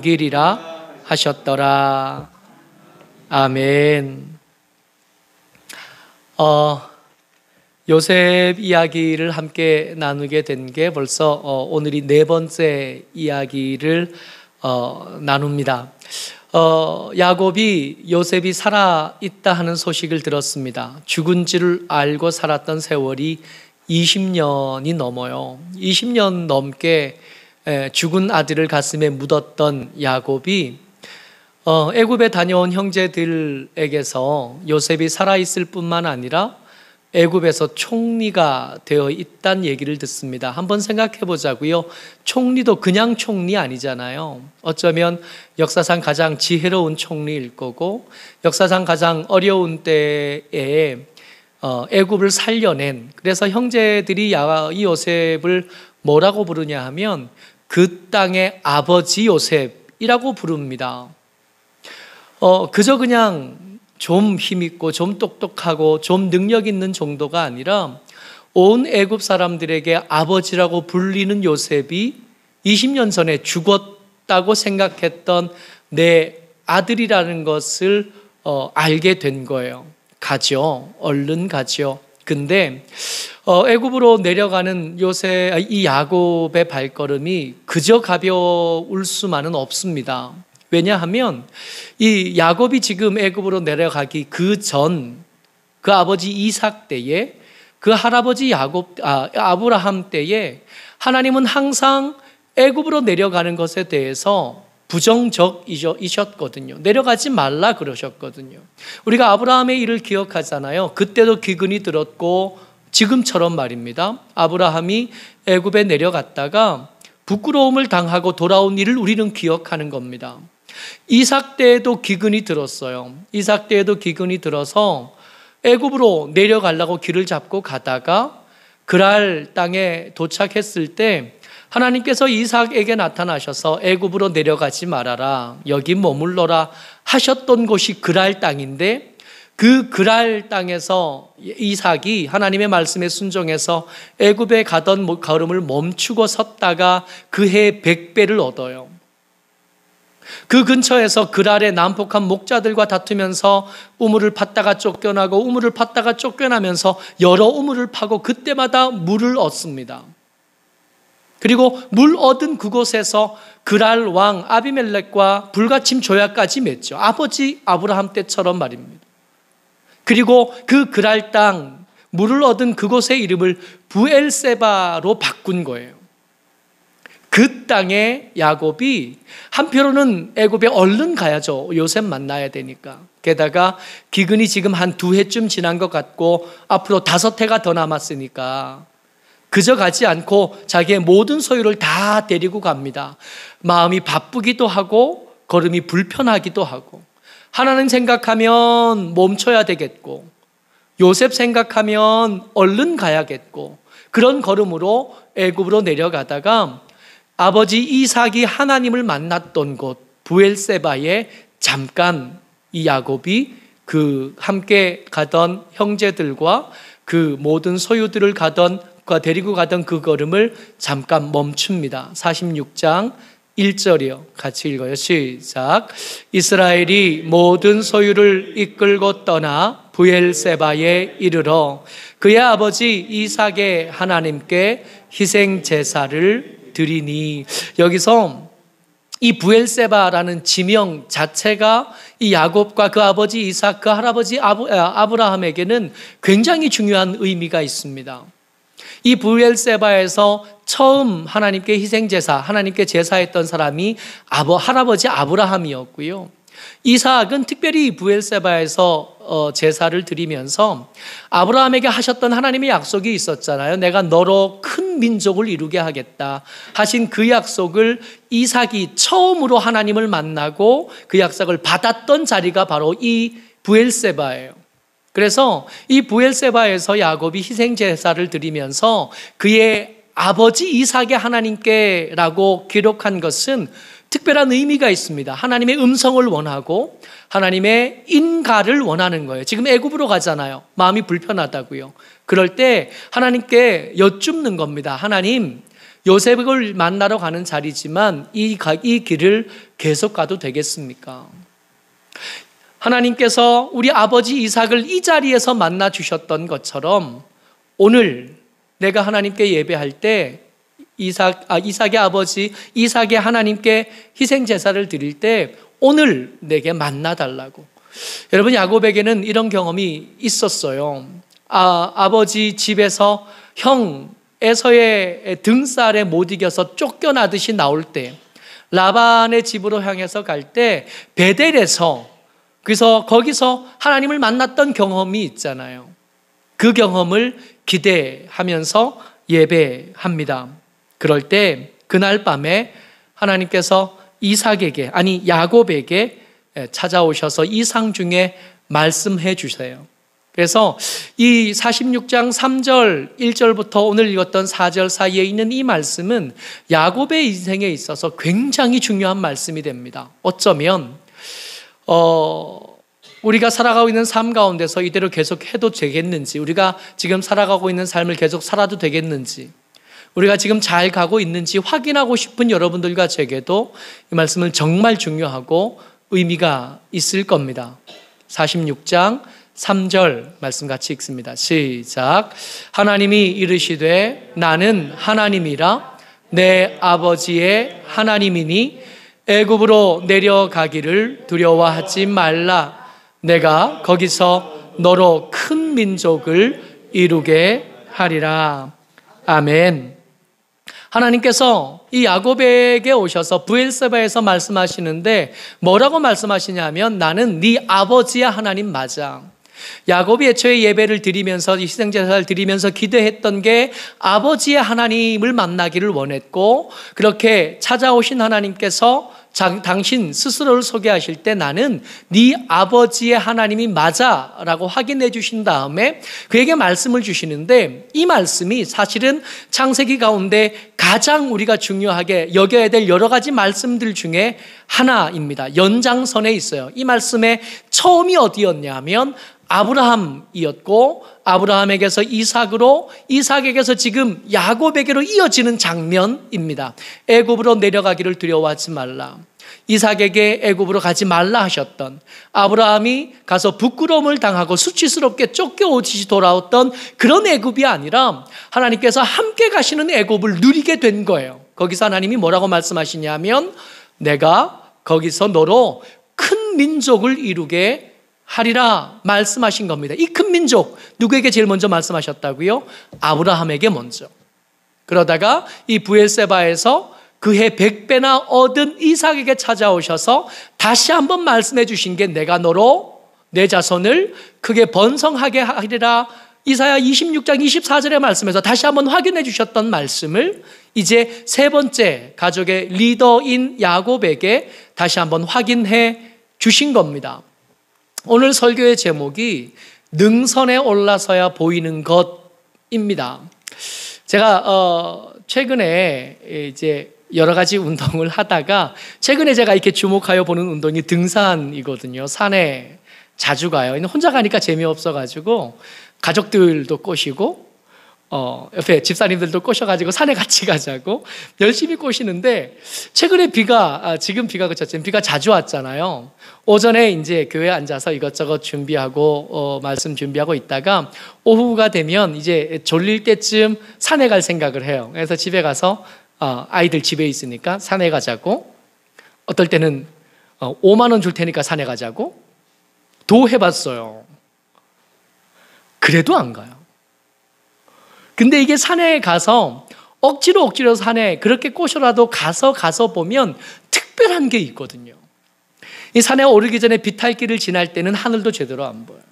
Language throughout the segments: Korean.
길이라 하셨더라. 아멘. 요셉 이야기를 함께 나누게 된 게 벌써 오늘이 네 번째 이야기를 나눕니다. 야곱이 요셉이 살아있다 하는 소식을 들었습니다. 죽은 줄을 알고 살았던 세월이 20년이 넘어요. 20년 넘게 죽은 아들을 가슴에 묻었던 야곱이 애굽에 다녀온 형제들에게서 요셉이 살아있을 뿐만 아니라 애굽에서 총리가 되어 있다는 얘기를 듣습니다. 한번 생각해 보자고요. 총리도 그냥 총리 아니잖아요. 어쩌면 역사상 가장 지혜로운 총리일 거고, 역사상 가장 어려운 때에 애굽을 살려낸, 그래서 형제들이 이 요셉을 뭐라고 부르냐 하면 그 땅의 아버지 요셉이라고 부릅니다. 그저 그냥 좀 힘있고 좀 똑똑하고 좀 능력 있는 정도가 아니라 온 애굽 사람들에게 아버지라고 불리는 요셉이 20년 전에 죽었다고 생각했던 내 아들이라는 것을 알게 된 거예요. 가죠. 얼른 가죠. 근데 애굽으로 내려가는 이 야곱의 발걸음이 그저 가벼울 수만은 없습니다. 왜냐하면 이 야곱이 지금 애굽으로 내려가기 그 전, 그 아버지 이삭 때에, 그 할아버지 아브라함 때에 하나님은 항상 애굽으로 내려가는 것에 대해서 부정적이셨거든요. 내려가지 말라 그러셨거든요. 우리가 아브라함의 일을 기억하잖아요. 그때도 기근이 들었고 지금처럼 말입니다. 아브라함이 애굽에 내려갔다가 부끄러움을 당하고 돌아온 일을 우리는 기억하는 겁니다. 이삭 때에도 기근이 들었어요. 이삭 때에도 기근이 들어서 애굽으로 내려가려고 길을 잡고 가다가 그랄 땅에 도착했을 때 하나님께서 이삭에게 나타나셔서 애굽으로 내려가지 말아라, 여기 머물러라 하셨던 곳이 그랄 땅인데, 그 그랄 땅에서 이삭이 하나님의 말씀에 순종해서 애굽에 가던 걸음을 멈추고 섰다가 그 해 100배를 얻어요. 그 근처에서 그랄의 난폭한 목자들과 다투면서 우물을 팠다가 쫓겨나고 우물을 팠다가 쫓겨나면서 여러 우물을 파고 그때마다 물을 얻습니다. 그리고 물 얻은 그곳에서 그랄 왕 아비멜렉과 불가침 조약까지 맺죠. 아버지 아브라함 때처럼 말입니다. 그리고 그 그랄 땅 물을 얻은 그곳의 이름을 부엘세바로 바꾼 거예요. 그 땅에 야곱이 한편으로는 애굽에 얼른 가야죠. 요셉 만나야 되니까. 게다가 기근이 지금 한 2해쯤 지난 것 같고 앞으로 5해가 더 남았으니까 그저 가지 않고 자기의 모든 소유를 다 데리고 갑니다. 마음이 바쁘기도 하고 걸음이 불편하기도 하고, 하나는 생각하면 멈춰야 되겠고 요셉 생각하면 얼른 가야겠고, 그런 걸음으로 애굽으로 내려가다가 아버지 이삭이 하나님을 만났던 곳 부엘세바에 잠깐 이 야곱이 그 함께 가던 형제들과 그 모든 소유들을 데리고 가던 그 걸음을 잠깐 멈춥니다. 46장 1절이요. 같이 읽어요. 시작. 이스라엘이 모든 소유를 이끌고 떠나 부엘세바에 이르러 그의 아버지 이삭의 하나님께 희생 제사를 드리니, 여기서 이 부엘세바라는 지명 자체가 이 야곱과 그 아버지 이삭, 그 할아버지 아브라함에게는 굉장히 중요한 의미가 있습니다. 이 부엘세바에서 처음 하나님께 희생제사, 하나님께 제사했던 사람이 할아버지 아브라함이었고요. 이삭은 특별히 부엘세바에서 제사를 드리면서 아브라함에게 하셨던 하나님의 약속이 있었잖아요. 내가 너로 큰 민족을 이루게 하겠다 하신 그 약속을 이삭이 처음으로 하나님을 만나고 그 약속을 받았던 자리가 바로 이 부엘세바예요. 그래서 이 부엘세바에서 야곱이 희생제사를 드리면서 그의 아버지 이삭의 하나님께라고 기록한 것은 특별한 의미가 있습니다. 하나님의 음성을 원하고 하나님의 인가를 원하는 거예요. 지금 애굽으로 가잖아요. 마음이 불편하다고요. 그럴 때 하나님께 여쭙는 겁니다. 하나님, 요셉을 만나러 가는 자리지만 이 길을 계속 가도 되겠습니까? 하나님께서 우리 아버지 이삭을 이 자리에서 만나 주셨던 것처럼 오늘 내가 하나님께 예배할 때 이삭의 아버지 이삭의 하나님께 희생 제사를 드릴 때 오늘 내게 만나 달라고. 여러분, 야곱에게는 이런 경험이 있었어요. 아버지 집에서 형 에서의 등살에 못 이겨서 쫓겨나듯이 나올 때 라반의 집으로 향해서 갈 때 베델에서 그래서 거기서 하나님을 만났던 경험이 있잖아요. 그 경험을 기대하면서 예배합니다. 그럴 때 그날 밤에 하나님께서 야곱에게 찾아오셔서 이상 중에 말씀해 주세요. 그래서 이 46장 3절 1절부터 오늘 읽었던 4절 사이에 있는 이 말씀은 야곱의 인생에 있어서 굉장히 중요한 말씀이 됩니다. 어쩌면 우리가 살아가고 있는 삶 가운데서 이대로 계속 해도 되겠는지, 우리가 지금 살아가고 있는 삶을 계속 살아도 되겠는지, 우리가 지금 잘 가고 있는지 확인하고 싶은 여러분들과 제게도 이 말씀은 정말 중요하고 의미가 있을 겁니다. 46장 3절 말씀 같이 읽습니다. 시작. 하나님이 이르시되 나는 하나님이라 내 아버지의 하나님이니 애굽으로 내려가기를 두려워하지 말라. 내가 거기서 너로 큰 민족을 이루게 하리라. 아멘. 하나님께서 이 야곱에게 오셔서 브엘세바에서 말씀하시는데 뭐라고 말씀하시냐면 나는 네 아버지의 하나님 맞아. 야곱이 애초에 예배를 드리면서 희생제사를 드리면서 기도했던 게 아버지의 하나님을 만나기를 원했고, 그렇게 찾아오신 하나님께서 당신 스스로를 소개하실 때 나는 네 아버지의 하나님이 맞아 라고 확인해 주신 다음에 그에게 말씀을 주시는데, 이 말씀이 사실은 창세기 가운데 가장 우리가 중요하게 여겨야 될 여러 가지 말씀들 중에 하나입니다. 연장선에 있어요. 이 말씀의 처음이 어디였냐면 아브라함이었고, 아브라함에게서 이삭으로, 이삭에게서 지금 야곱에게로 이어지는 장면입니다. 애굽으로 내려가기를 두려워하지 말라. 이삭에게 애굽으로 가지 말라 하셨던, 아브라함이 가서 부끄러움을 당하고 수치스럽게 쫓겨오듯이 돌아왔던 그런 애굽이 아니라 하나님께서 함께 가시는 애굽을 누리게 된 거예요. 거기서 하나님이 뭐라고 말씀하시냐면 내가 거기서 너로 큰 민족을 이루게 하리라 말씀하신 겁니다. 이 큰 민족 누구에게 제일 먼저 말씀하셨다고요? 아브라함에게 먼저. 그러다가 이 브엘세바에서 그해 100배나 얻은 이삭에게 찾아오셔서 다시 한번 말씀해 주신 게 내가 너로 내 자손을 크게 번성하게 하리라. 이사야 26장 24절의 말씀에서 다시 한번 확인해 주셨던 말씀을 이제 세 번째 가족의 리더인 야곱에게 다시 한번 확인해 주신 겁니다. 오늘 설교의 제목이 능선에 올라서야 보이는 것입니다. 제가 최근에 이제 여러 가지 운동을 하다가 최근에 제가 이렇게 주목하여 보는 운동이 등산이거든요. 산에 자주 가요. 혼자 가니까 재미없어가지고 가족들도 꼬시고 옆에 집사님들도 꼬셔가지고 산에 같이 가자고 열심히 꼬시는데, 최근에 지금 비가 그쳤지만 비가 자주 왔잖아요. 오전에 이제 교회에 앉아서 이것저것 준비하고 말씀 준비하고 있다가 오후가 되면 이제 졸릴 때쯤 산에 갈 생각을 해요. 그래서 집에 가서 아이들 집에 있으니까 산에 가자고, 어떨 때는 5만 원 줄 테니까 산에 가자고 도 해봤어요. 그래도 안 가요. 근데 이게 산에 가서 억지로 산에 그렇게 꼬셔라도 가서 보면 특별한 게 있거든요. 이 산에 오르기 전에 비탈길을 지날 때는 하늘도 제대로 안 보여요.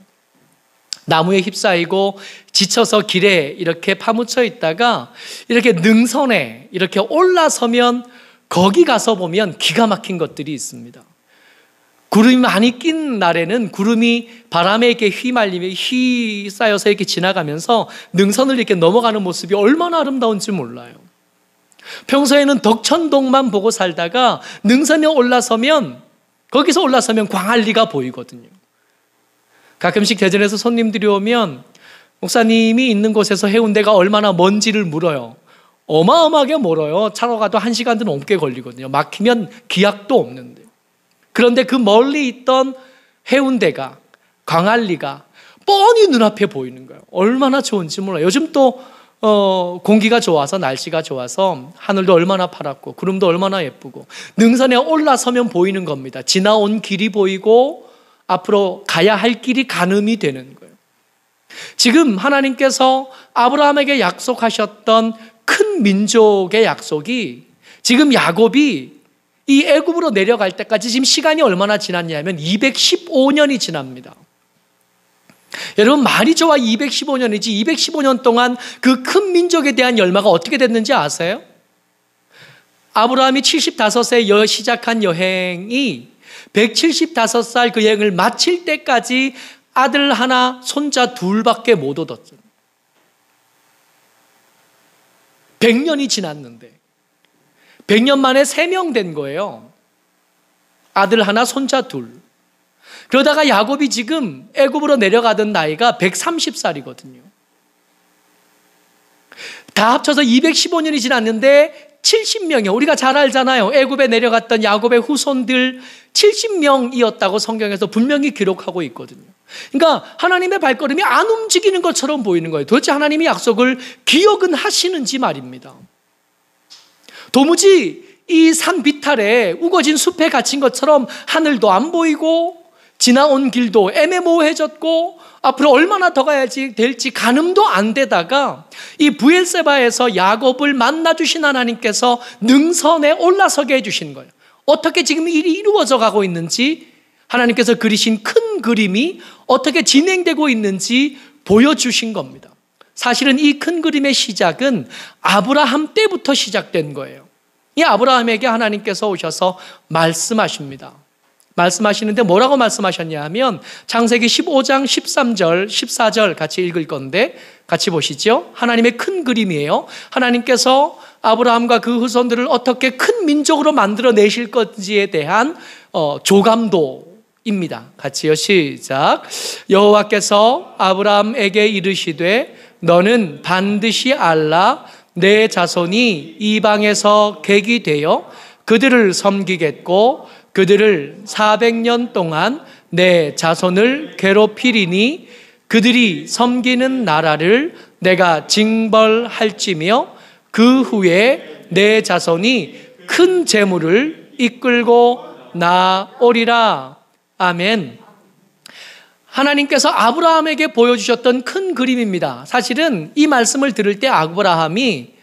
나무에 휩싸이고 지쳐서 길에 이렇게 파묻혀 있다가 이렇게 능선에 이렇게 올라서면 거기 가서 보면 기가 막힌 것들이 있습니다. 구름이 많이 낀 날에는 구름이 바람에 이렇게 휘쌓여서 이렇게 지나가면서 능선을 이렇게 넘어가는 모습이 얼마나 아름다운지 몰라요. 평소에는 덕천동만 보고 살다가 능선에 거기서 올라서면 광안리가 보이거든요. 가끔씩 대전에서 손님들이 오면 목사님이 있는 곳에서 해운대가 얼마나 먼지를 물어요. 어마어마하게 멀어요. 차로 가도 1시간도 넘게 걸리거든요. 막히면 기약도 없는데. 그런데 그 멀리 있던 해운대가, 광안리가 뻔히 눈앞에 보이는 거예요. 얼마나 좋은지 몰라요. 요즘 또 공기가 좋아서, 날씨가 좋아서 하늘도 얼마나 파랗고 구름도 얼마나 예쁘고 능선에 올라서면 보이는 겁니다. 지나온 길이 보이고 앞으로 가야 할 길이 가늠이 되는 거예요. 지금 하나님께서 아브라함에게 약속하셨던 큰 민족의 약속이 지금 야곱이 이 애굽으로 내려갈 때까지 지금 시간이 얼마나 지났냐면 215년이 지납니다. 여러분, 말이 좋아 215년이지 215년 동안 그 큰 민족에 대한 열마가 어떻게 됐는지 아세요? 아브라함이 75세에 시작한 여행이 175살 그 여행을 마칠 때까지 아들 하나, 손자 둘밖에 못 얻었어요. 100년이 지났는데 100년 만에 3명 된 거예요. 아들 하나, 손자 둘. 그러다가 야곱이 지금 애굽으로 내려가던 나이가 130살이거든요. 다 합쳐서 215년이 지났는데 70명이요. 우리가 잘 알잖아요. 애굽에 내려갔던 야곱의 후손들 70명이었다고 성경에서 분명히 기록하고 있거든요. 그러니까 하나님의 발걸음이 안 움직이는 것처럼 보이는 거예요. 도대체 하나님이 약속을 기억은 하시는지 말입니다. 도무지 이 산 비탈에 우거진 숲에 갇힌 것처럼 하늘도 안 보이고 지나온 길도 애매모호해졌고 앞으로 얼마나 더 가야지 될지 가늠도 안 되다가 이 브엘세바에서 야곱을 만나주신 하나님께서 능선에 올라서게 해주신 거예요. 어떻게 지금 일이 이루어져 가고 있는지, 하나님께서 그리신 큰 그림이 어떻게 진행되고 있는지 보여주신 겁니다. 사실은 이 큰 그림의 시작은 아브라함 때부터 시작된 거예요. 이 아브라함에게 하나님께서 오셔서 말씀하십니다. 말씀하시는데 뭐라고 말씀하셨냐 하면 창세기 15장 13절 14절 같이 읽을 건데 같이 보시죠. 하나님의 큰 그림이에요. 하나님께서 아브라함과 그 후손들을 어떻게 큰 민족으로 만들어내실 건지에 대한 조감도입니다. 같이요. 시작. 여호와께서 아브라함에게 이르시되 너는 반드시 알라 내 자손이 이방에서 객이 되어 그들을 섬기겠고 그들을 400년 동안 내 자손을 괴롭히리니 그들이 섬기는 나라를 내가 징벌할지며 그 후에 내 자손이 큰 재물을 이끌고 나오리라. 아멘. 하나님께서 아브라함에게 보여주셨던 큰 그림입니다. 사실은 이 말씀을 들을 때 아브라함이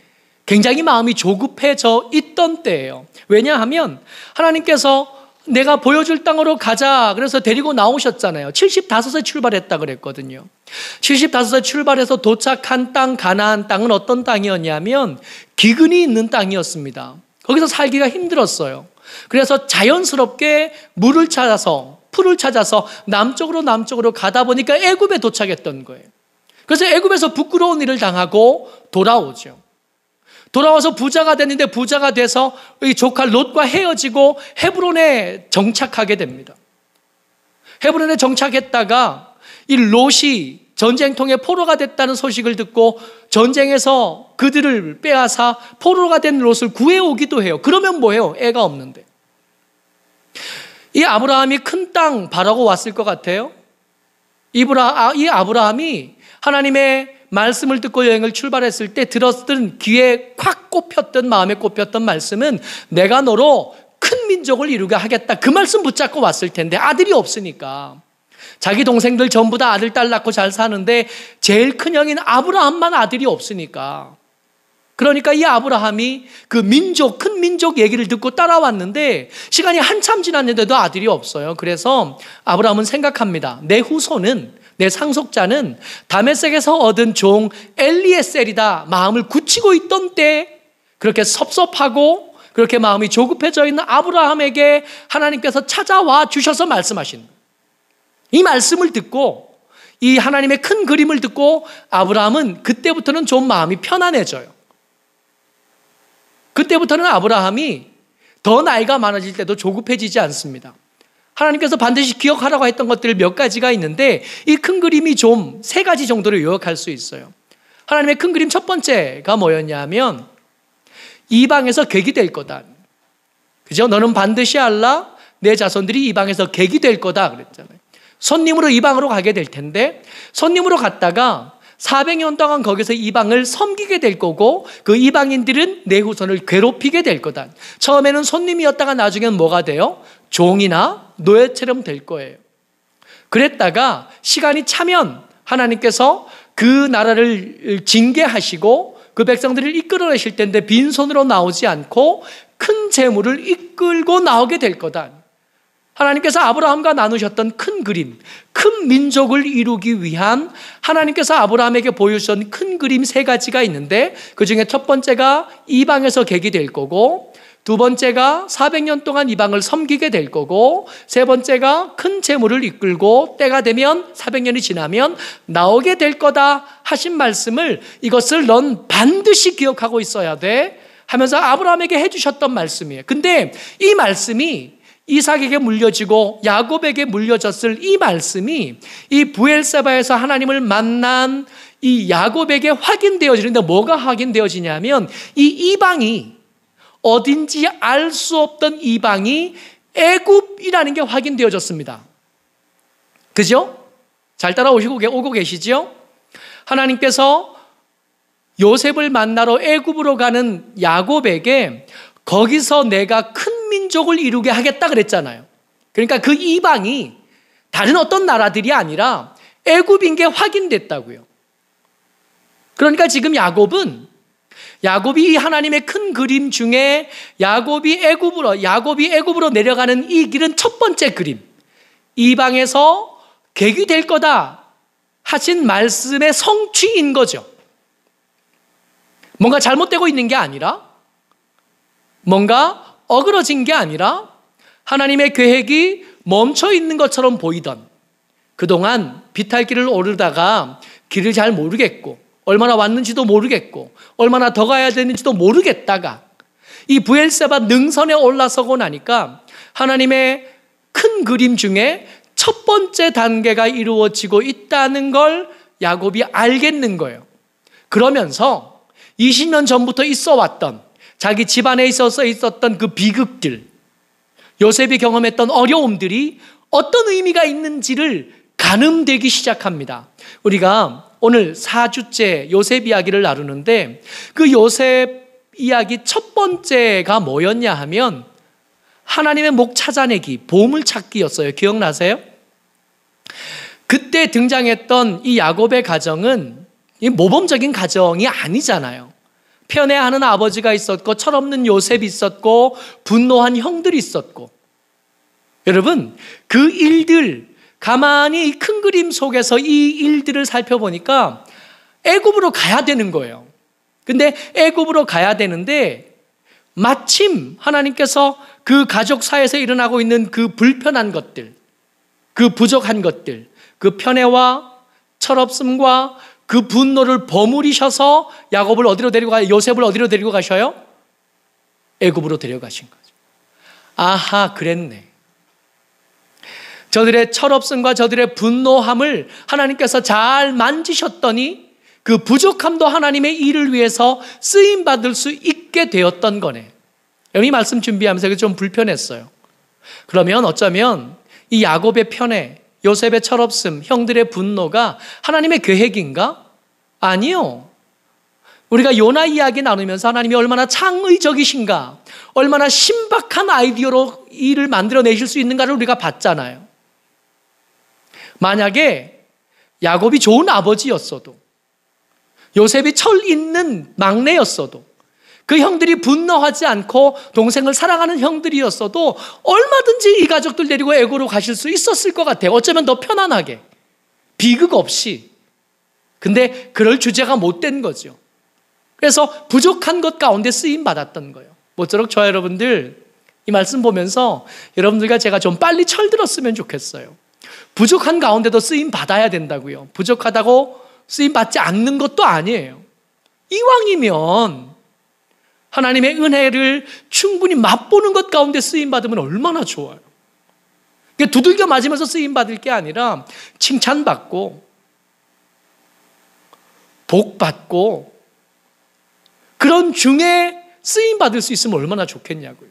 굉장히 마음이 조급해져 있던 때예요. 왜냐하면 하나님께서 내가 보여줄 땅으로 가자 그래서 데리고 나오셨잖아요. 75세 출발했다 그랬거든요. 75세 출발해서 도착한 땅, 가나안 땅은 어떤 땅이었냐면 기근이 있는 땅이었습니다. 거기서 살기가 힘들었어요. 그래서 자연스럽게 물을 찾아서, 풀을 찾아서 남쪽으로 가다 보니까 애굽에 도착했던 거예요. 그래서 애굽에서 부끄러운 일을 당하고 돌아오죠. 돌아와서 부자가 됐는데 부자가 돼서 이 조카 롯과 헤어지고 헤브론에 정착하게 됩니다. 헤브론에 정착했다가 이 롯이 전쟁통에 포로가 됐다는 소식을 듣고 전쟁에서 그들을 빼앗아 포로가 된 롯을 구해오기도 해요. 그러면 뭐해요? 애가 없는데. 이 아브라함이 큰 땅 바라고 왔을 것 같아요. 이 아브라함이 하나님의 말씀을 듣고 여행을 출발했을 때 들었던 귀에 콱 꼽혔던, 마음에 꼽혔던 말씀은 내가 너로 큰 민족을 이루게 하겠다. 그 말씀 붙잡고 왔을 텐데 아들이 없으니까. 자기 동생들 전부 다 아들, 딸 낳고 잘 사는데 제일 큰 형인 아브라함만 아들이 없으니까. 그러니까 이 아브라함이 그 민족, 큰 민족 얘기를 듣고 따라왔는데 시간이 한참 지났는데도 아들이 없어요. 그래서 아브라함은 생각합니다. 내 후손은, 내 상속자는 다메섹에서 얻은 종 엘리에셀이다. 마음을 굳히고 있던 때 그렇게 섭섭하고 그렇게 마음이 조급해져 있는 아브라함에게 하나님께서 찾아와 주셔서 말씀하신 이 말씀을 듣고 이 하나님의 큰 그림을 듣고 아브라함은 그때부터는 좀 마음이 편안해져요. 그때부터는 아브라함이 더 나이가 많아질 때도 조급해지지 않습니다. 하나님께서 반드시 기억하라고 했던 것들 몇 가지가 있는데 이 큰 그림이 좀 3가지 정도로 요약할 수 있어요. 하나님의 큰 그림 첫 번째가 뭐였냐면 이방에서 객이 될 거다. 그죠? 너는 반드시 알라. 내 자손들이 이방에서 객이 될 거다 그랬잖아요. 손님으로 이방으로 가게 될 텐데 손님으로 갔다가 400년 동안 거기서 이방을 섬기게 될 거고 그 이방인들은 내 후손을 괴롭히게 될 거다. 처음에는 손님이었다가 나중에는 뭐가 돼요? 종이나 노예처럼 될 거예요. 그랬다가 시간이 차면 하나님께서 그 나라를 징계하시고 그 백성들을 이끌어내실 텐데 빈손으로 나오지 않고 큰 재물을 이끌고 나오게 될 거다. 하나님께서 아브라함과 나누셨던 큰 그림, 큰 민족을 이루기 위한 하나님께서 아브라함에게 보여주신 큰 그림 3가지가 있는데 그 중에 첫 번째가 이방에서 객이 될 거고 두 번째가 400년 동안 이방을 섬기게 될 거고 세 번째가 큰 재물을 이끌고 때가 되면 400년이 지나면 나오게 될 거다 하신 말씀을 이것을 넌 반드시 기억하고 있어야 돼 하면서 아브라함에게 해주셨던 말씀이에요. 근데 이 말씀이 이삭에게 물려지고 야곱에게 물려졌을 이 말씀이 이 브엘세바에서 하나님을 만난 이 야곱에게 확인되어지는데 뭐가 확인되어지냐면 이 이방이 어딘지 알 수 없던 이방이 애굽이라는 게 확인되어졌습니다. 그죠? 잘 오고 계시죠? 하나님께서 요셉을 만나러 애굽으로 가는 야곱에게 거기서 내가 큰 민족을 이루게 하겠다 그랬잖아요. 그러니까 그 이방이 다른 어떤 나라들이 아니라 애굽인 게 확인됐다고요. 그러니까 지금 야곱이 이 하나님의 큰 그림 중에 야곱이 애굽으로 내려가는 이 길은 첫 번째 그림. 이방에서 객이 될 거다 하신 말씀의 성취인 거죠. 뭔가 잘못되고 있는 게 아니라 뭔가 어그러진 게 아니라 하나님의 계획이 멈춰 있는 것처럼 보이던 그동안 비탈길을 오르다가 길을 잘 모르겠고 얼마나 왔는지도 모르겠고 얼마나 더 가야 되는지도 모르겠다가 이 브엘세바 능선에 올라서고 나니까 하나님의 큰 그림 중에 첫 번째 단계가 이루어지고 있다는 걸 야곱이 알겠는 거예요. 그러면서 20년 전부터 있어 왔던 자기 집안에 있었던 그 비극들, 요셉이 경험했던 어려움들이 어떤 의미가 있는지를 가늠되기 시작합니다. 우리가 오늘 4주째 요셉 이야기를 나누는데 그 요셉 이야기 첫 번째가 뭐였냐 하면 하나님의 목 찾아내기, 보물찾기였어요. 기억나세요? 그때 등장했던 이 야곱의 가정은 모범적인 가정이 아니잖아요. 편애하는 아버지가 있었고 철없는 요셉이 있었고 분노한 형들이 있었고 여러분 그 일들 가만히 큰 그림 속에서 이 일들을 살펴보니까 애굽으로 가야 되는 거예요. 근데 애굽으로 가야 되는데 마침 하나님께서 그 가족 사이에서 일어나고 있는 그 불편한 것들, 그 부족한 것들, 그 편애와 철없음과 그 분노를 버무리셔서 야곱을 어디로 데리고 가요? 요셉을 어디로 데리고 가셔요? 애굽으로 데려가신 거죠. 아하, 그랬네. 저들의 철없음과 저들의 분노함을 하나님께서 잘 만지셨더니 그 부족함도 하나님의 일을 위해서 쓰임받을 수 있게 되었던 거네. 이 말씀 준비하면서 좀 불편했어요. 그러면 어쩌면 이 야곱의 편애, 요셉의 철없음, 형들의 분노가 하나님의 계획인가? 아니요. 우리가 요나 이야기 나누면서 하나님이 얼마나 창의적이신가, 얼마나 신박한 아이디어로 일을 만들어내실 수 있는가를 우리가 봤잖아요. 만약에 야곱이 좋은 아버지였어도 요셉이 철 있는 막내였어도 그 형들이 분노하지 않고 동생을 사랑하는 형들이었어도 얼마든지 이 가족들 데리고 애굽으로 가실 수 있었을 것 같아요. 어쩌면 더 편안하게, 비극 없이. 근데 그럴 주제가 못 된 거죠. 그래서 부족한 것 가운데 쓰임 받았던 거예요. 모쪼록 저와 여러분들 이 말씀 보면서 여러분들과 제가 좀 빨리 철들었으면 좋겠어요. 부족한 가운데도 쓰임 받아야 된다고요. 부족하다고 쓰임 받지 않는 것도 아니에요. 이왕이면 하나님의 은혜를 충분히 맛보는 것 가운데 쓰임받으면 얼마나 좋아요. 두들겨 맞으면서 쓰임받을 게 아니라 칭찬받고 복받고 그런 중에 쓰임 받을 수 있으면 얼마나 좋겠냐고요.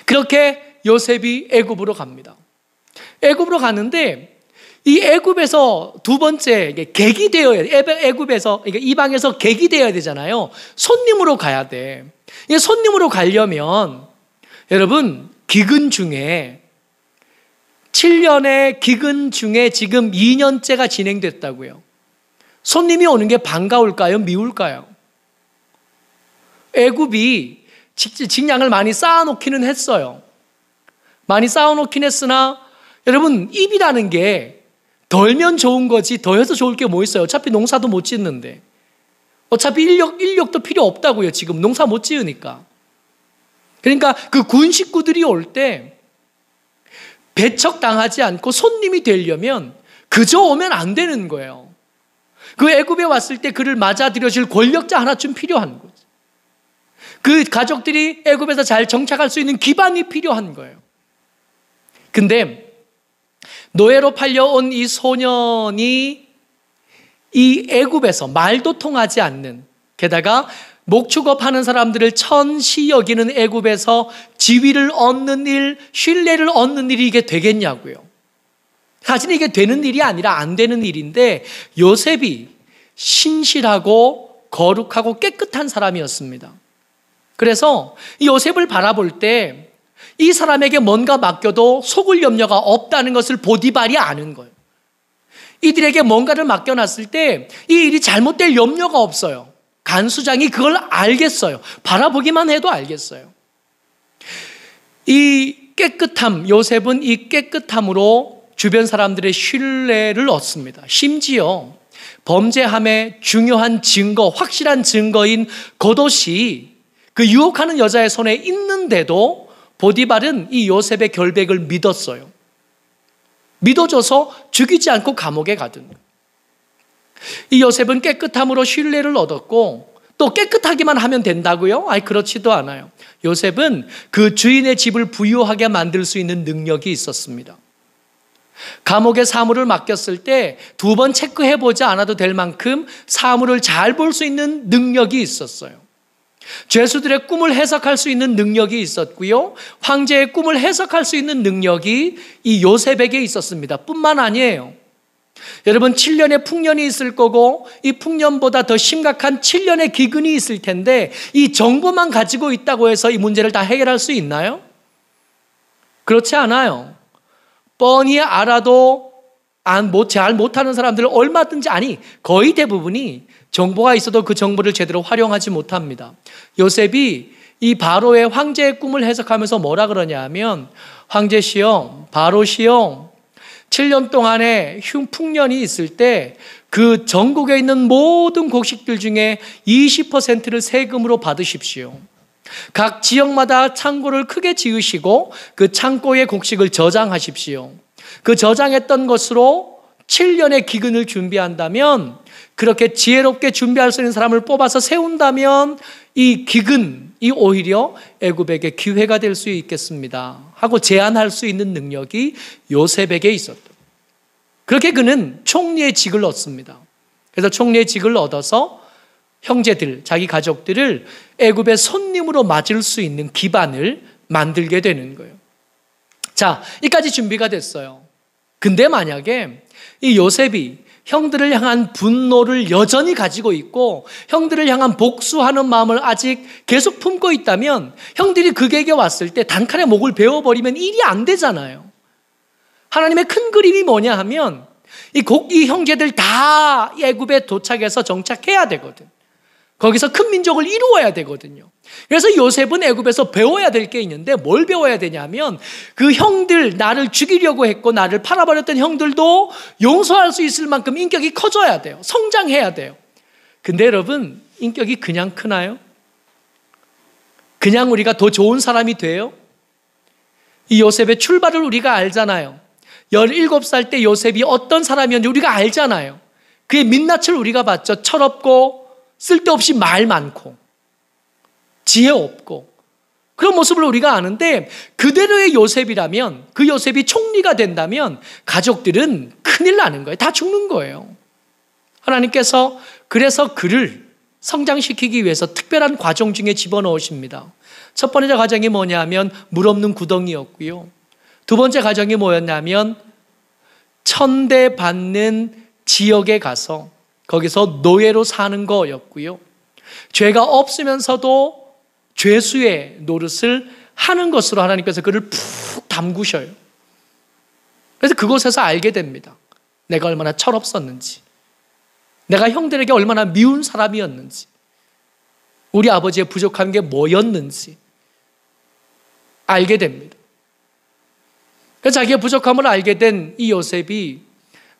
그렇게 요셉이 애굽으로 갑니다. 애굽으로 가는데 이 애굽에서 두 번째 객이 되어야 돼. 애굽에서 그러니까 이방에서 객이 되어야 되잖아요. 손님으로 가야 돼. 이 손님으로 가려면 여러분 기근 중에 7년의 기근 중에 지금 2년째가 진행됐다고요. 손님이 오는 게 반가울까요? 미울까요? 애굽이 직량을 많이 쌓아놓기는 했어요. 많이 쌓아놓긴 했으나 여러분 입이라는 게 덜면 좋은 거지 더해서 좋을 게 뭐 있어요? 어차피 농사도 못 짓는데. 어차피 인력도 필요 없다고요. 지금 농사 못 지으니까. 그러니까 그 군 식구들이 올 때 배척당하지 않고 손님이 되려면 그저 오면 안 되는 거예요. 그 애굽에 왔을 때 그를 맞아들여줄 권력자 하나쯤 필요한 거죠. 그 가족들이 애굽에서 잘 정착할 수 있는 기반이 필요한 거예요. 근데 노예로 팔려온 이 소년이 이 애굽에서 말도 통하지 않는, 게다가 목축업하는 사람들을 천시 여기는 애굽에서 지위를 얻는 일, 신뢰를 얻는 일이 이게 되겠냐고요. 사실 이게 되는 일이 아니라 안 되는 일인데 요셉이 신실하고 거룩하고 깨끗한 사람이었습니다. 그래서 이 요셉을 바라볼 때 이 사람에게 뭔가 맡겨도 속을 염려가 없다는 것을 보디발이 아는 거예요. 이들에게 뭔가를 맡겨놨을 때 이 일이 잘못될 염려가 없어요. 간수장이 그걸 알겠어요. 바라보기만 해도 알겠어요. 이 깨끗함, 요셉은 이 깨끗함으로 주변 사람들의 신뢰를 얻습니다. 심지어 범죄함의 중요한 증거, 확실한 증거인 겉옷이 그 유혹하는 여자의 손에 있는데도 보디발은 이 요셉의 결백을 믿었어요. 믿어줘서 죽이지 않고 감옥에 가든. 이 요셉은 깨끗함으로 신뢰를 얻었고 또 깨끗하기만 하면 된다고요? 아니 그렇지도 않아요. 요셉은 그 주인의 집을 부유하게 만들 수 있는 능력이 있었습니다. 감옥에 사물을 맡겼을 때 2번 체크해보지 않아도 될 만큼 사물을 잘 볼 수 있는 능력이 있었어요. 죄수들의 꿈을 해석할 수 있는 능력이 있었고요. 황제의 꿈을 해석할 수 있는 능력이 이 요셉에게 있었습니다. 뿐만 아니에요. 여러분 7년의 풍년이 있을 거고 이 풍년보다 더 심각한 7년의 기근이 있을 텐데 이 정보만 가지고 있다고 해서 이 문제를 다 해결할 수 있나요? 그렇지 않아요. 뻔히 알아도 잘 못하는 사람들은 얼마든지, 아니 거의 대부분이 정보가 있어도 그 정보를 제대로 활용하지 못합니다. 요셉이 이 바로의 황제의 꿈을 해석하면서 뭐라 그러냐 하면, 황제시여, 바로시여, 7년 동안의 풍년이 있을 때 그 전국에 있는 모든 곡식들 중에 20%를 세금으로 받으십시오. 각 지역마다 창고를 크게 지으시고 그 창고의 곡식을 저장하십시오. 그 저장했던 것으로 7년의 기근을 준비한다면, 그렇게 지혜롭게 준비할 수 있는 사람을 뽑아서 세운다면 이 기근이 오히려 애굽에게 기회가 될 수 있겠습니다 하고 제안할 수 있는 능력이 요셉에게 있었다. 그렇게 그는 총리의 직을 얻습니다. 그래서 총리의 직을 얻어서 형제들, 자기 가족들을 애굽의 손님으로 맞을 수 있는 기반을 만들게 되는 거예요. 자, 이까지 준비가 됐어요. 근데 만약에 이 요셉이 형들을 향한 분노를 여전히 가지고 있고 형들을 향한 복수하는 마음을 아직 계속 품고 있다면, 형들이 그에게 왔을 때 단칼에 목을 베어버리면 일이 안 되잖아요. 하나님의 큰 그림이 뭐냐 하면 이 형제들 다 애굽에 도착해서 정착해야 되거든. 거기서 큰 민족을 이루어야 되거든요. 그래서 요셉은 애굽에서 배워야 될 게 있는데 뭘 배워야 되냐면, 그 형들, 나를 죽이려고 했고 나를 팔아버렸던 형들도 용서할 수 있을 만큼 인격이 커져야 돼요. 성장해야 돼요. 근데 여러분, 인격이 그냥 크나요? 그냥 우리가 더 좋은 사람이 돼요? 이 요셉의 출발을 우리가 알잖아요. 17살 때 요셉이 어떤 사람이었는지 우리가 알잖아요. 그의 민낯을 우리가 봤죠. 철없고 쓸데없이 말 많고 지혜 없고 그런 모습을 우리가 아는데, 그대로의 요셉이라면, 그 요셉이 총리가 된다면 가족들은 큰일 나는 거예요. 다 죽는 거예요. 하나님께서 그래서 그를 성장시키기 위해서 특별한 과정 중에 집어넣으십니다. 첫 번째 과정이 뭐냐면 물 없는 구덩이였고요. 두 번째 과정이 뭐였냐면 천대받는 지역에 가서 거기서 노예로 사는 거였고요. 죄가 없으면서도 죄수의 노릇을 하는 것으로 하나님께서 그를 푹 담그셔요. 그래서 그곳에서 알게 됩니다. 내가 얼마나 철없었는지, 내가 형들에게 얼마나 미운 사람이었는지, 우리 아버지의 부족한 게 뭐였는지 알게 됩니다. 그래서 자기의 부족함을 알게 된 이 요셉이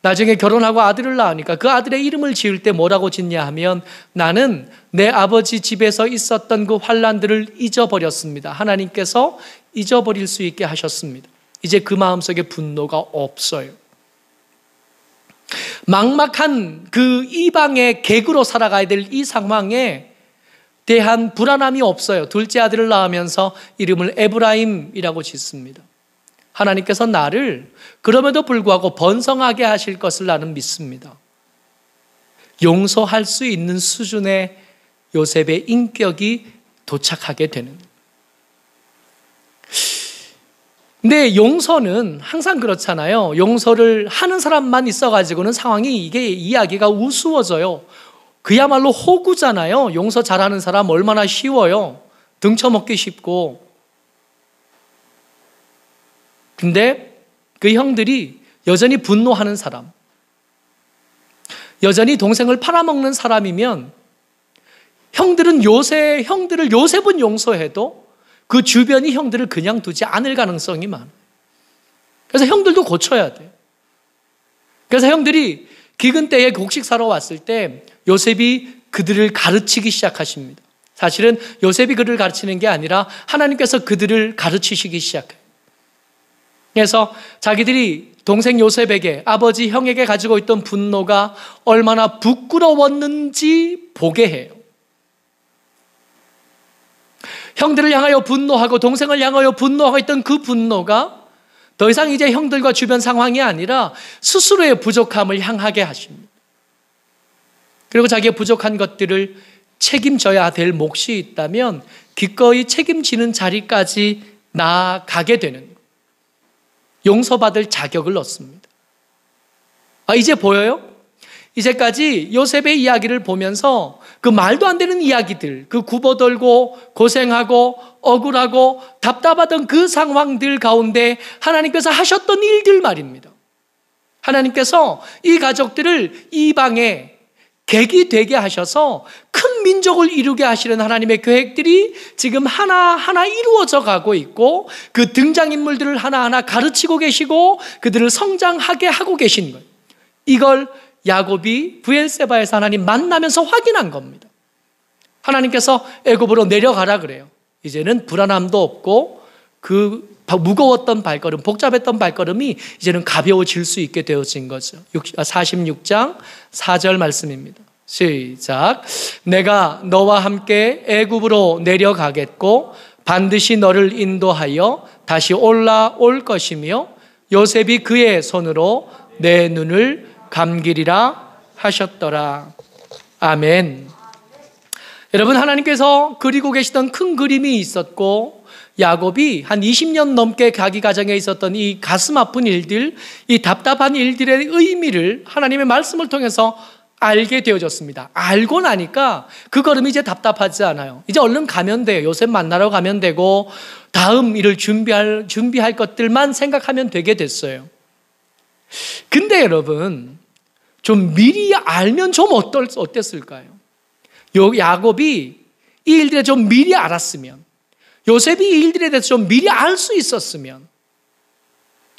나중에 결혼하고 아들을 낳으니까 그 아들의 이름을 지을 때 뭐라고 짓냐 하면 나는 내 아버지 집에서 있었던 그 환난들을 잊어버렸습니다. 하나님께서 잊어버릴 수 있게 하셨습니다. 이제 그 마음속에 분노가 없어요. 막막한 그 이방의 객으로 살아가야 될 이 상황에 대한 불안함이 없어요. 둘째 아들을 낳으면서 이름을 에브라임이라고 짓습니다. 하나님께서 나를 그럼에도 불구하고 번성하게 하실 것을 나는 믿습니다. 용서할 수 있는 수준의 요셉의 인격이 도착하게 되는. 근데 용서는 항상 그렇잖아요. 용서를 하는 사람만 있어가지고는 상황이 이게 이야기가 우스워져요. 그야말로 호구잖아요. 용서 잘하는 사람 얼마나 쉬워요. 등쳐먹기 쉽고. 근데 그 형들이 여전히 분노하는 사람, 여전히 동생을 팔아먹는 사람이면 형들은 요셉은 용서해도 그 주변이 형들을 그냥 두지 않을 가능성이 많아요. 그래서 형들도 고쳐야 돼요. 그래서 형들이 기근 때에 곡식 사러 왔을 때 요셉이 그들을 가르치기 시작하십니다. 사실은 요셉이 그들을 가르치는 게 아니라 하나님께서 그들을 가르치시기 시작해요. 그래서 자기들이 동생 요셉에게, 아버지 형에게 가지고 있던 분노가 얼마나 부끄러웠는지 보게 해요. 형들을 향하여 분노하고 동생을 향하여 분노하고 있던 그 분노가 더 이상 이제 형들과 주변 상황이 아니라 스스로의 부족함을 향하게 하십니다. 그리고 자기의 부족한 것들을 책임져야 될 몫이 있다면 기꺼이 책임지는 자리까지 나아가게 되는 거예요. 용서받을 자격을 얻습니다. 이제 보여요? 이제까지 요셉의 이야기를 보면서 그 말도 안 되는 이야기들, 그 굽어들고 고생하고 억울하고 답답하던 그 상황들 가운데 하나님께서 하셨던 일들 말입니다. 하나님께서 이 가족들을 이방에 객이 되게 하셔서 큰 민족을 이루게 하시는 하나님의 계획들이 지금 하나하나 이루어져 가고 있고 그 등장인물들을 하나하나 가르치고 계시고 그들을 성장하게 하고 계신 거예요. 이걸 야곱이 브엘세바에서 하나님 만나면서 확인한 겁니다. 하나님께서 애굽으로 내려가라 그래요. 이제는 불안함도 없고 그 무거웠던 발걸음, 복잡했던 발걸음이 이제는 가벼워질 수 있게 되어진 거죠. 46장 4절 말씀입니다. 시작. 내가 너와 함께 애굽으로 내려가겠고 반드시 너를 인도하여 다시 올라올 것이며 요셉이 그의 손으로 내 눈을 감기리라 하셨더라. 아멘. 여러분, 하나님께서 그리고 계시던 큰 그림이 있었고 야곱이 한 20년 넘게 자기 가정에 있었던 이 가슴 아픈 일들, 이 답답한 일들의 의미를 하나님의 말씀을 통해서 알게 되어졌습니다. 알고 나니까 그 걸음이 이제 답답하지 않아요. 이제 얼른 가면 돼요. 요셉 만나러 가면 되고 다음 일을 준비할 것들만 생각하면 되게 됐어요. 근데 여러분, 좀 미리 알면 좀 어땠을까요? 야곱이 이 일들에 좀 미리 알았으면, 요셉이 이 일들에 대해서 좀 미리 알 수 있었으면,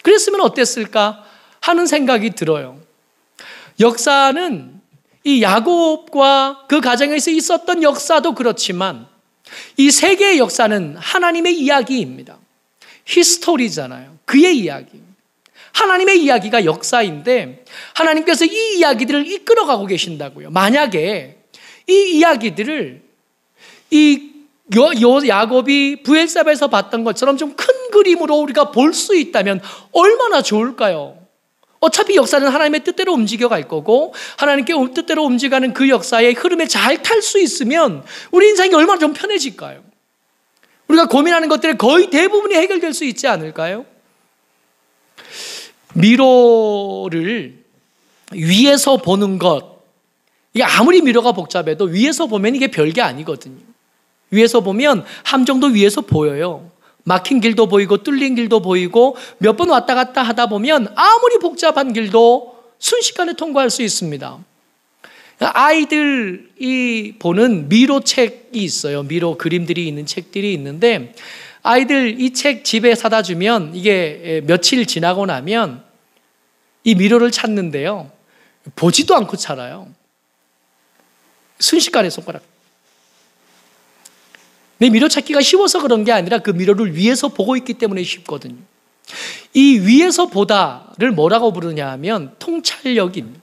그랬으면 어땠을까 하는 생각이 들어요. 역사는 이 야곱과 그 가정에서 있었던 역사도 그렇지만 이 세계의 역사는 하나님의 이야기입니다. 히스토리잖아요. 그의 이야기. 하나님의 이야기가 역사인데 하나님께서 이 이야기들을 이끌어가고 계신다고요. 만약에 이 이야기들을 야곱이 브엘세바에서 봤던 것처럼 좀 큰 그림으로 우리가 볼 수 있다면 얼마나 좋을까요? 어차피 역사는 하나님의 뜻대로 움직여 갈 거고 하나님께 뜻대로 움직이는 그 역사의 흐름에 잘 탈 수 있으면 우리 인생이 얼마나 좀 편해질까요? 우리가 고민하는 것들의 거의 대부분이 해결될 수 있지 않을까요? 미로를 위에서 보는 것, 이게 아무리 미로가 복잡해도 위에서 보면 이게 별게 아니거든요. 위에서 보면 함정도 위에서 보여요. 막힌 길도 보이고 뚫린 길도 보이고 몇 번 왔다 갔다 하다 보면 아무리 복잡한 길도 순식간에 통과할 수 있습니다. 아이들이 보는 미로 책이 있어요. 미로 그림들이 있는 책들이 있는데 아이들 이 책 집에 사다 주면 이게 며칠 지나고 나면 이 미로를 찾는데요. 보지도 않고 찾아요. 순식간에 손가락. 내 미로 찾기가 쉬워서 그런 게 아니라 그 미로를 위에서 보고 있기 때문에 쉽거든요. 이 위에서 보다를 뭐라고 부르냐 하면 통찰력입니다.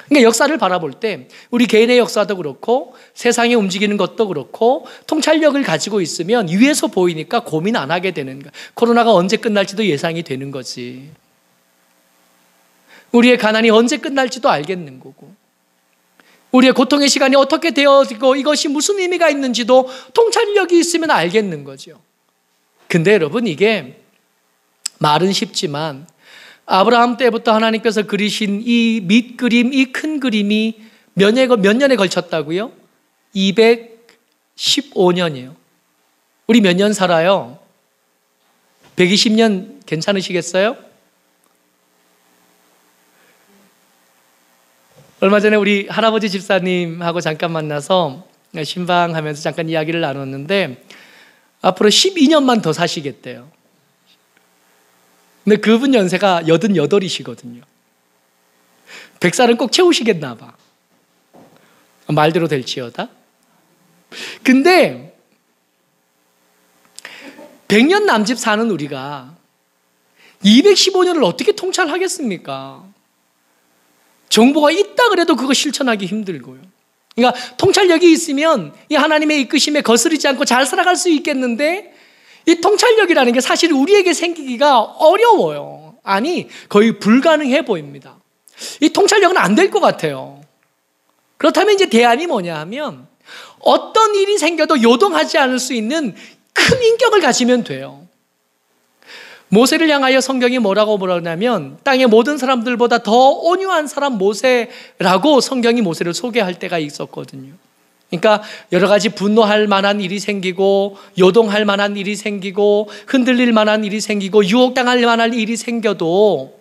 그러니까 역사를 바라볼 때 우리 개인의 역사도 그렇고 세상에 움직이는 것도 그렇고 통찰력을 가지고 있으면 위에서 보이니까 고민 안 하게 되는 거야. 코로나가 언제 끝날지도 예상이 되는 거지. 우리의 가난이 언제 끝날지도 알겠는 거고 우리의 고통의 시간이 어떻게 되어지고 이것이 무슨 의미가 있는지도 통찰력이 있으면 알겠는 거죠. 근데 여러분 이게 말은 쉽지만 아브라함 때부터 하나님께서 그리신 이 밑그림, 이 큰 그림이 몇 년에 걸쳤다고요? 215년이에요. 우리 몇 년 살아요? 120년 괜찮으시겠어요? 얼마 전에 우리 할아버지 집사님하고 잠깐 만나서 신방하면서 잠깐 이야기를 나눴는데 앞으로 12년만 더 사시겠대요. 근데 그분 연세가 88이시거든요. 100살은 꼭 채우시겠나 봐. 말대로 될지어다. 근데 100년 남집 사는 우리가 215년을 어떻게 통찰하겠습니까? 정보가 있다 그래도 그거 실천하기 힘들고요. 그러니까 통찰력이 있으면 이 하나님의 이끄심에 거스르지 않고 잘 살아갈 수 있겠는데 이 통찰력이라는 게 사실 우리에게 생기기가 어려워요. 아니 거의 불가능해 보입니다. 이 통찰력은 안 될 것 같아요. 그렇다면 이제 대안이 뭐냐 하면 어떤 일이 생겨도 요동하지 않을 수 있는 큰 인격을 가지면 돼요. 모세를 향하여 성경이 뭐라고 부르냐면 땅의 모든 사람들보다 더 온유한 사람 모세라고 성경이 모세를 소개할 때가 있었거든요. 그러니까 여러 가지 분노할 만한 일이 생기고 요동할 만한 일이 생기고 흔들릴 만한 일이 생기고 유혹당할 만한 일이 생겨도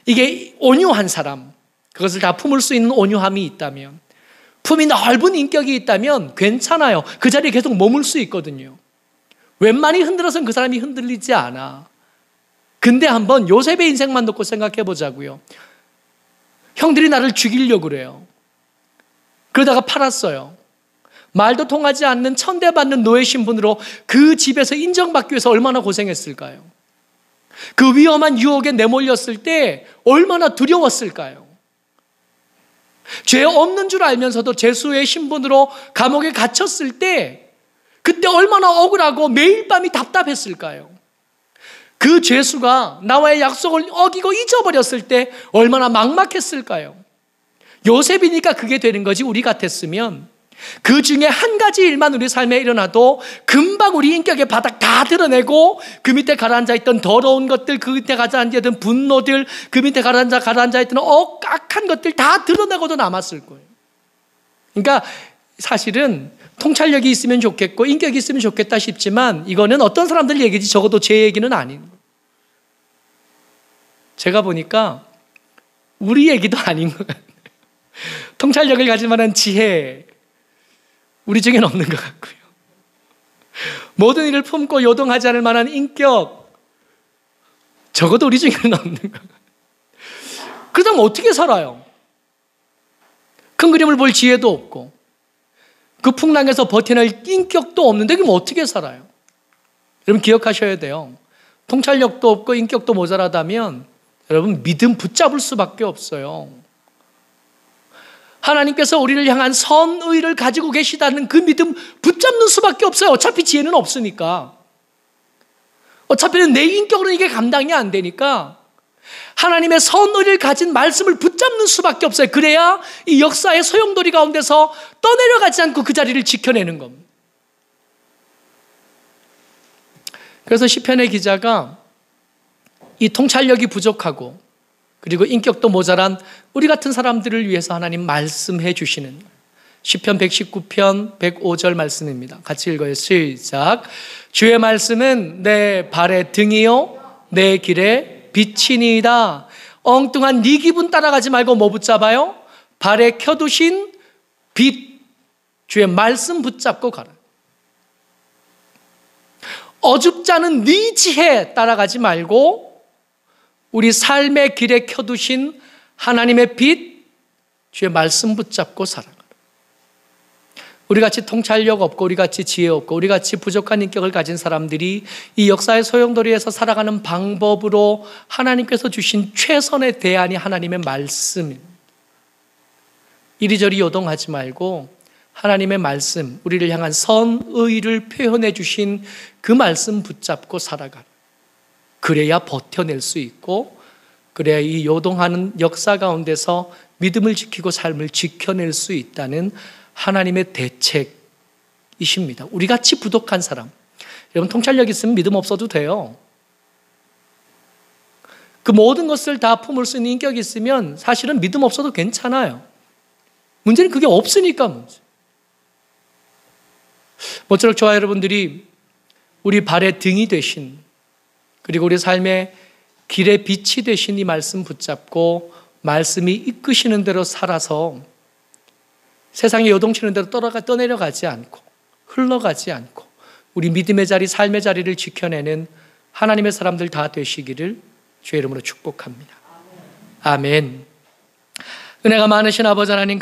이게 온유한 사람, 그것을 다 품을 수 있는 온유함이 있다면, 품이 넓은 인격이 있다면 괜찮아요. 그 자리에 계속 머물 수 있거든요. 웬만히 흔들어서는 그 사람이 흔들리지 않아. 근데 한번 요셉의 인생만 놓고 생각해 보자고요. 형들이 나를 죽이려고 그래요. 그러다가 팔았어요. 말도 통하지 않는 천대받는 노예 신분으로 그 집에서 인정받기 위해서 얼마나 고생했을까요? 그 위험한 유혹에 내몰렸을 때 얼마나 두려웠을까요? 죄 없는 줄 알면서도 죄수의 신분으로 감옥에 갇혔을 때 그때 얼마나 억울하고 매일 밤이 답답했을까요? 그 죄수가 나와의 약속을 어기고 잊어버렸을 때 얼마나 막막했을까요? 요셉이니까 그게 되는 거지 우리 같았으면 그 중에 한 가지 일만 우리 삶에 일어나도 금방 우리 인격의 바닥 다 드러내고 그 밑에 가라앉아 있던 더러운 것들, 그 밑에 가라앉아 있던 분노들, 그 밑에 가라앉아 있던 억악한 것들 다 드러내고도 남았을 거예요. 그러니까 사실은 통찰력이 있으면 좋겠고 인격이 있으면 좋겠다 싶지만 이거는 어떤 사람들 얘기지 적어도 제 얘기는 아닌 거예요. 제가 보니까 우리 얘기도 아닌 것 같아요. 통찰력을 가질 만한 지혜 우리 중에는 없는 것 같고요. 모든 일을 품고 요동하지 않을 만한 인격 적어도 우리 중에는 없는 것 같아요. 그러다면 어떻게 살아요? 큰 그림을 볼 지혜도 없고 그 풍랑에서 버텨낼 인격도 없는데 그럼 어떻게 살아요? 여러분 기억하셔야 돼요. 통찰력도 없고 인격도 모자라다면 여러분 믿음 붙잡을 수밖에 없어요. 하나님께서 우리를 향한 선의를 가지고 계시다는 그 믿음 붙잡는 수밖에 없어요. 어차피 지혜는 없으니까. 어차피 내 인격으로는 이게 감당이 안 되니까 하나님의 선의를 가진 말씀을 붙잡는 수밖에 없어요. 그래야 이 역사의 소용돌이 가운데서 떠내려가지 않고 그 자리를 지켜내는 겁니다. 그래서 시편의 기자가 이 통찰력이 부족하고 그리고 인격도 모자란 우리 같은 사람들을 위해서 하나님 말씀해 주시는 시편 119편 105절 말씀입니다. 같이 읽어요. 시작. 주의 말씀은 내 발의 등이요 내 길에 빛이니이다. 엉뚱한 네 기분 따라가지 말고 뭐 붙잡아요? 발에 켜두신 빛, 주의 말씀 붙잡고 가라. 어줍지 않은 네 지혜 따라가지 말고 우리 삶의 길에 켜두신 하나님의 빛, 주의 말씀 붙잡고 살아가라. 우리같이 통찰력 없고 우리같이 지혜 없고 우리같이 부족한 인격을 가진 사람들이 이 역사의 소용돌이에서 살아가는 방법으로 하나님께서 주신 최선의 대안이 하나님의 말씀입니다. 이리저리 요동하지 말고 하나님의 말씀, 우리를 향한 선의를 표현해 주신 그 말씀 붙잡고 살아가라. 그래야 버텨낼 수 있고 그래야 이 요동하는 역사 가운데서 믿음을 지키고 삶을 지켜낼 수 있다는 하나님의 대책이십니다. 우리같이 부족한 사람, 여러분 통찰력 있으면 믿음 없어도 돼요. 그 모든 것을 다 품을 수 있는 인격이 있으면 사실은 믿음 없어도 괜찮아요. 문제는 그게 없으니까 문제. 모쪼록 저와 여러분들이 우리 발의 등이 되신 그리고 우리 삶의 길의 빛이 되신 이 말씀 붙잡고 말씀이 이끄시는 대로 살아서 세상에 요동치는 대로 떠내려가지 않고 흘러가지 않고 우리 믿음의 자리, 삶의 자리를 지켜내는 하나님의 사람들 다 되시기를 주의 이름으로 축복합니다. 아멘. 은혜가 많으신 아버지 하나님